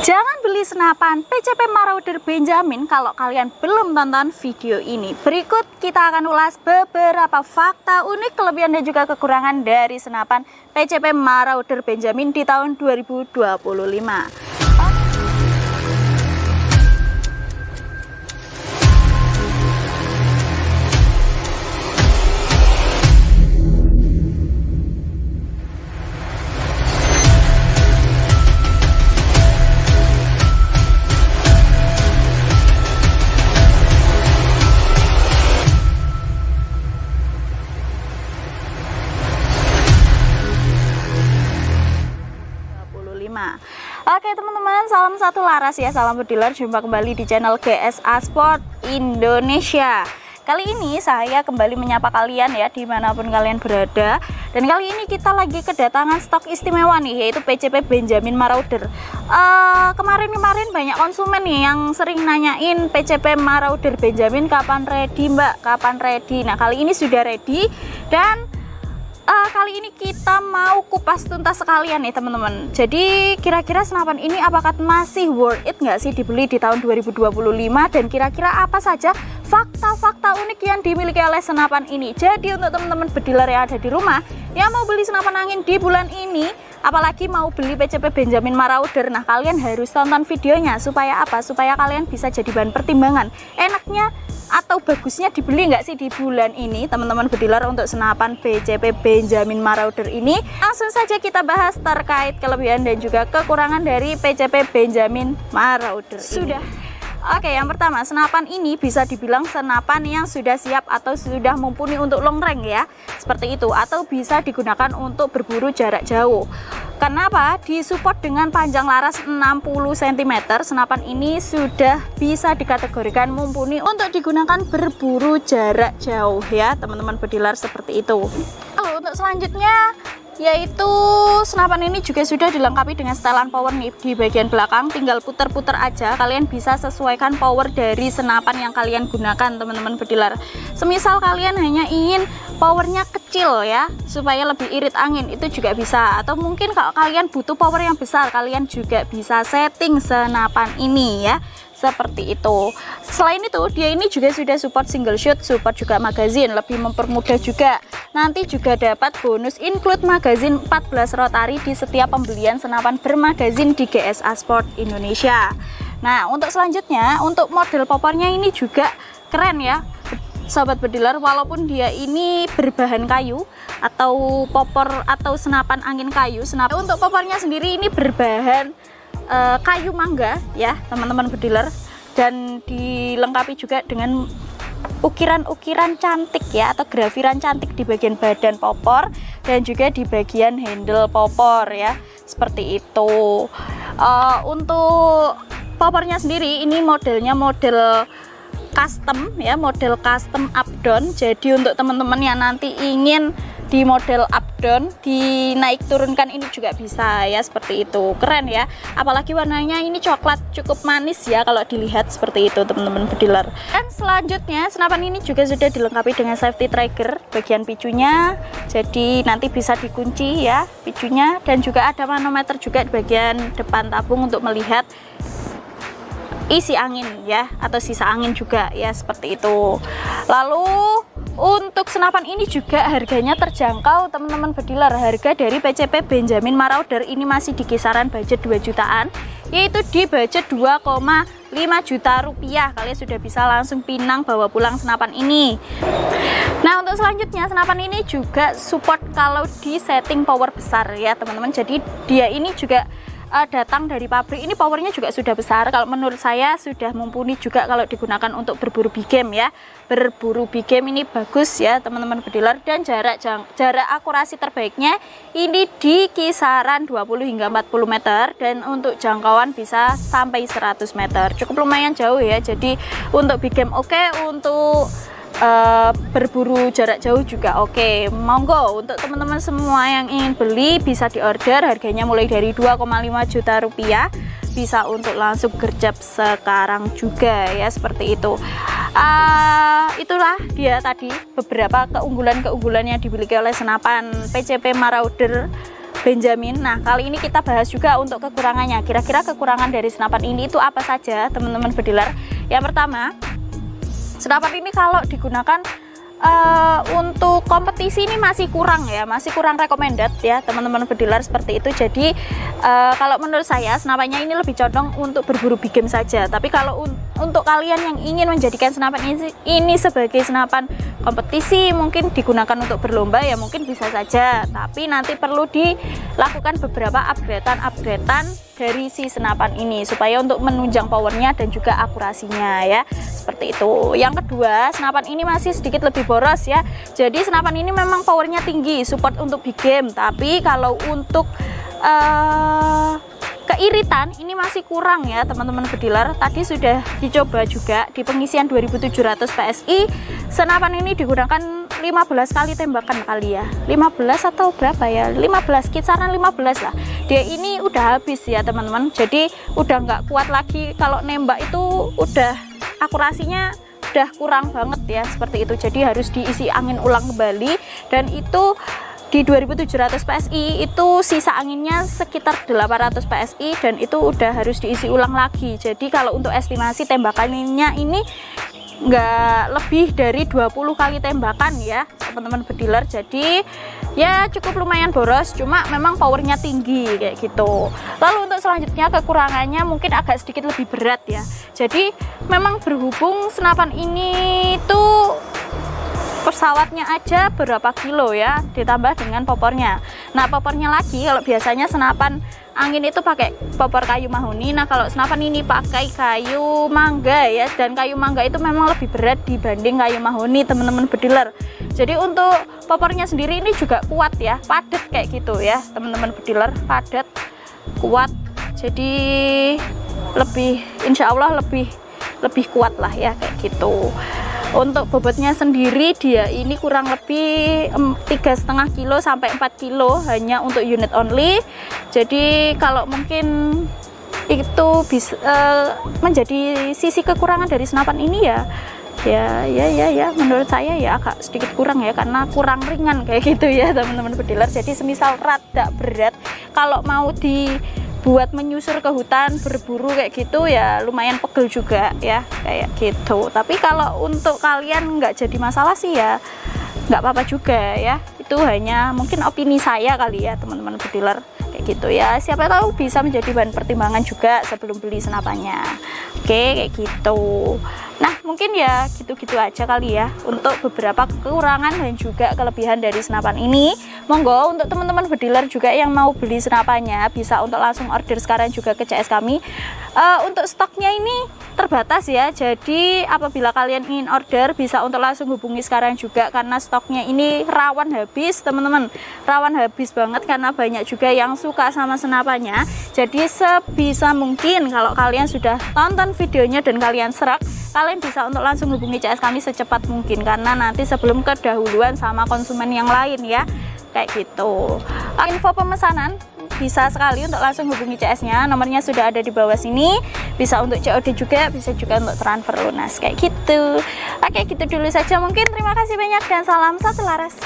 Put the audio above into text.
Jangan beli senapan PCP Marauder Benjamin kalau kalian belum tonton video ini. Berikut kita akan ulas beberapa fakta unik, kelebihan dan juga kekurangan dari senapan PCP Marauder Benjamin di tahun 2025. Oke teman-teman, salam satu laras ya, salam bediler, jumpa kembali di channel GSA Sport Indonesia. Kali ini saya kembali menyapa kalian ya dimanapun kalian berada. Dan kali ini kita lagi kedatangan stok istimewa nih, yaitu PCP Benjamin Marauder. Kemarin banyak konsumen nih yang sering nanyain PCP Marauder Benjamin kapan ready mbak, kapan ready. Nah kali ini sudah ready dan kali ini kita mau kupas tuntas sekalian nih teman-teman. Jadi kira-kira senapan ini apakah masih worth it nggak sih dibeli di tahun 2025, dan kira-kira apa saja fakta-fakta unik yang dimiliki oleh senapan ini. Jadi untuk teman-teman bediler yang ada di rumah yang mau beli senapan angin di bulan ini, apalagi mau beli PCP Benjamin Marauder, nah kalian harus tonton videonya. Supaya apa? Supaya kalian bisa jadi bahan pertimbangan. Enaknya atau bagusnya dibeli nggak sih di bulan ini teman-teman bediler untuk senapan PCP Benjamin Marauder ini. Langsung saja kita bahas terkait kelebihan dan juga kekurangan dari PCP Benjamin Marauder ini. Oke, yang pertama, senapan ini bisa dibilang senapan yang sudah siap atau sudah mumpuni untuk long range ya, seperti itu, atau bisa digunakan untuk berburu jarak jauh. Kenapa? Disupport dengan panjang laras 60 cm, senapan ini sudah bisa dikategorikan mumpuni untuk digunakan berburu jarak jauh ya teman-teman bediler, seperti itu. Lalu untuk selanjutnya, yaitu senapan ini juga sudah dilengkapi dengan setelan power nih di bagian belakang, tinggal puter-puter aja. Kalian bisa sesuaikan power dari senapan yang kalian gunakan teman-teman bediler. Semisal kalian hanya ingin powernya kecil ya supaya lebih irit angin, itu juga bisa. Atau mungkin kalau kalian butuh power yang besar, kalian juga bisa setting senapan ini ya, seperti itu. Selain itu, dia ini juga sudah support single shot, support juga magazine, lebih mempermudah juga. Nanti juga dapat bonus include magazine 14 rotary di setiap pembelian senapan bermagazin di GSA Sport Indonesia. Nah, untuk selanjutnya, untuk model popornya ini juga keren ya sahabat bediler, walaupun dia ini berbahan kayu atau popor atau senapan angin kayu. Untuk popornya sendiri ini berbahan kayu mangga ya teman-teman bediler, dan dilengkapi juga dengan ukiran-ukiran cantik ya, atau grafiran cantik di bagian badan popor dan juga di bagian handle popor ya, seperti itu. Untuk popornya sendiri ini modelnya model custom ya, model custom up down. Jadi untuk teman-teman yang nanti ingin di model up down dinaik turunkan ini juga bisa ya, seperti itu. Keren ya, apalagi warnanya ini coklat, cukup manis ya kalau dilihat, seperti itu teman-teman bediler. Dan selanjutnya senapan ini juga sudah dilengkapi dengan safety trigger bagian picunya, jadi nanti bisa dikunci ya picunya, dan juga ada manometer juga di bagian depan tabung untuk melihat isi angin ya, atau sisa angin juga ya, seperti itu. Lalu untuk senapan ini juga harganya terjangkau teman-teman bediler. Harga dari PCP Benjamin Marauder ini masih di kisaran budget 2 jutaan, yaitu di budget 2,5 juta rupiah. Kalian sudah bisa langsung pinang bawa pulang senapan ini. Nah untuk selanjutnya, senapan ini juga support kalau di setting power besar ya teman-teman. Jadi dia ini juga datang dari pabrik, ini powernya juga sudah besar. Kalau menurut saya sudah mumpuni juga kalau digunakan untuk berburu big game ya. Berburu big game ini bagus ya teman-teman bediler, dan jarak akurasi terbaiknya ini di kisaran 20 hingga 40 meter, dan untuk jangkauan bisa sampai 100 meter. Cukup lumayan jauh ya. Jadi untuk big game oke, untuk berburu jarak jauh juga oke. Monggo untuk teman-teman semua yang ingin beli bisa diorder, harganya mulai dari 2,5 juta rupiah, bisa untuk langsung gercep sekarang juga ya, seperti itu. Itulah dia tadi beberapa keunggulan-keunggulan yang dimiliki oleh senapan PCP Marauder Benjamin. Nah, kali ini kita bahas juga untuk kekurangannya. Kira-kira kekurangan dari senapan ini itu apa saja, teman-teman bediler? Yang pertama, senapan ini kalau digunakan untuk kompetisi ini masih kurang ya, masih kurang recommended ya teman-teman bediler, seperti itu. Jadi kalau menurut saya senapannya ini lebih condong untuk berburu big game saja. Tapi kalau untuk kalian yang ingin menjadikan senapan ini sebagai senapan kompetisi, mungkin digunakan untuk berlomba ya mungkin bisa saja. Tapi nanti perlu dilakukan beberapa upgradean dari si senapan ini supaya untuk menunjang powernya dan juga akurasinya ya, seperti itu. Yang kedua, senapan ini masih sedikit lebih boros ya. Jadi senapan ini memang powernya tinggi, support untuk big game, tapi kalau untuk keiritan ini masih kurang ya teman-teman bediler. Tadi sudah dicoba juga di pengisian 2700 PSI, senapan ini digunakan 15 kali tembakan kali ya, 15 atau berapa ya, 15, kisaran 15 lah. Dia ini udah habis ya teman-teman, jadi udah nggak kuat lagi. Kalau nembak itu udah akurasinya udah kurang banget ya, seperti itu. Jadi harus diisi angin ulang kembali, dan itu di 2700 PSI itu sisa anginnya sekitar 800 PSI, dan itu udah harus diisi ulang lagi. Jadi kalau untuk estimasi tembakannya ini nggak lebih dari 20 kali tembakan ya teman-teman bediler. Jadi ya cukup lumayan boros, cuma memang powernya tinggi kayak gitu. Lalu untuk selanjutnya kekurangannya mungkin agak sedikit lebih berat ya. Jadi memang berhubung senapan ini tuh pesawatnya aja berapa kilo ya, ditambah dengan popornya. Nah popornya lagi, kalau biasanya senapan angin itu pakai popor kayu mahoni, nah kalau senapan ini pakai kayu mangga ya, dan kayu mangga itu memang lebih berat dibanding kayu mahoni teman-teman bediler. Jadi untuk popornya sendiri ini juga kuat ya, padat kayak gitu ya teman-teman bediler, padat, kuat. Jadi lebih, insya Allah lebih kuat lah ya kayak gitu. Untuk bobotnya sendiri dia ini kurang lebih 3,5 kilo sampai 4 kilo hanya untuk unit only. Jadi kalau mungkin itu bisa menjadi sisi kekurangan dari senapan ini ya menurut saya ya agak sedikit kurang ya, karena kurang ringan kayak gitu ya teman-teman bediler. Jadi semisal rada berat kalau mau buat menyusur ke hutan berburu kayak gitu ya lumayan pegel juga ya kayak gitu. Tapi kalau untuk kalian nggak jadi masalah sih ya nggak apa-apa juga ya, itu hanya mungkin opini saya kali ya teman-teman bediler kayak gitu ya. Siapa tahu bisa menjadi bahan pertimbangan juga sebelum beli senapannya. Oke kayak gitu. Nah mungkin ya gitu-gitu aja kali ya untuk beberapa kekurangan dan juga kelebihan dari senapan ini. Monggo untuk teman-teman bediler juga yang mau beli senapannya bisa untuk langsung order sekarang juga ke CS kami. Untuk stoknya ini terbatas ya, jadi apabila kalian ingin order bisa untuk langsung hubungi sekarang juga, karena stoknya ini rawan habis teman-teman, rawan habis banget karena banyak juga yang suka sama senapannya. Jadi sebisa mungkin kalau kalian sudah tonton videonya dan kalian serak, kalian bisa untuk langsung hubungi CS kami secepat mungkin, karena nanti sebelum kedahuluan sama konsumen yang lain ya kayak gitu. Info pemesanan bisa sekali untuk langsung hubungi CS nya, nomornya sudah ada di bawah sini. Bisa untuk COD juga, bisa juga untuk transfer lunas kayak gitu. Oke gitu dulu saja mungkin, terima kasih banyak dan salam satu laras.